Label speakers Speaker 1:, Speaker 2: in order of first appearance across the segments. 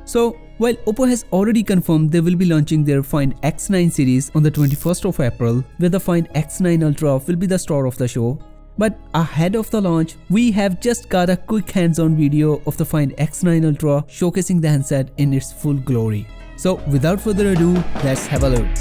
Speaker 1: So, while Oppo has already confirmed they will be launching their Find X9 series on the 21st of April, where the Find X9 Ultra will be the star of the show, but ahead of the launch, we have just got a quick hands-on video of the Find X9 Ultra showcasing the handset in its full glory. So without further ado, let's have a look.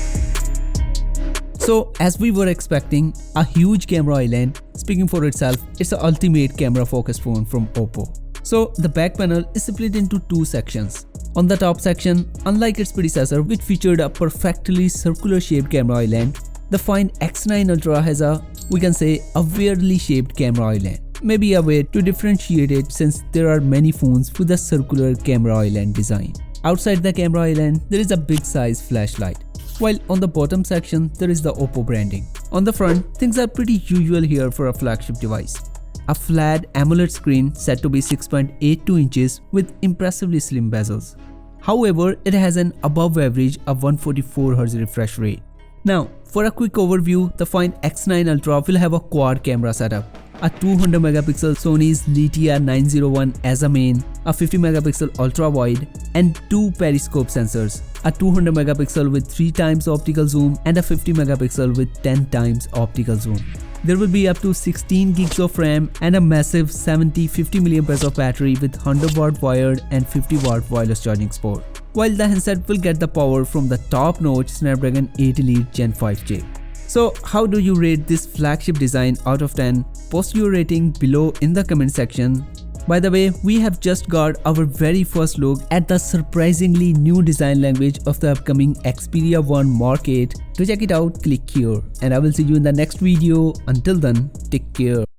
Speaker 1: So as we were expecting, a huge camera island. Speaking for itself, it's the ultimate camera focused phone from Oppo. So the back panel is split into two sections. On the top section, unlike its predecessor which featured a perfectly circular shaped camera island, the Find X9 Ultra has we can say a weirdly shaped camera island. Maybe a way to differentiate it since there are many phones with a circular camera island design. Outside the camera island, there is a big size flashlight, while on the bottom section there is the Oppo branding. On the front, things are pretty usual here for a flagship device. A flat AMOLED screen said to be 6.82 inches with impressively slim bezels. However, it has an above average of 144Hz refresh rate. Now, for a quick overview, the Find X9 Ultra will have a quad camera setup, a 200 megapixel Sony's LTR 901 as a main, a 50 megapixel ultra wide, and two periscope sensors, a 200 megapixel with 3 times optical zoom and a 50 megapixel with 10 times optical zoom. There will be up to 16 gigs of RAM and a massive 70-50 mAh of battery with 100 watt wired and 50 watt wireless charging support, while the handset will get the power from the top-notch Snapdragon 8 Elite Gen 5 chip. So how do you rate this flagship design out of 10? Post your rating below in the comment section. By the way, we have just got our very first look at the surprisingly new design language of the upcoming Xperia 1 Mark 8. To check it out, click here, and I will see you in the next video. Until then, take care.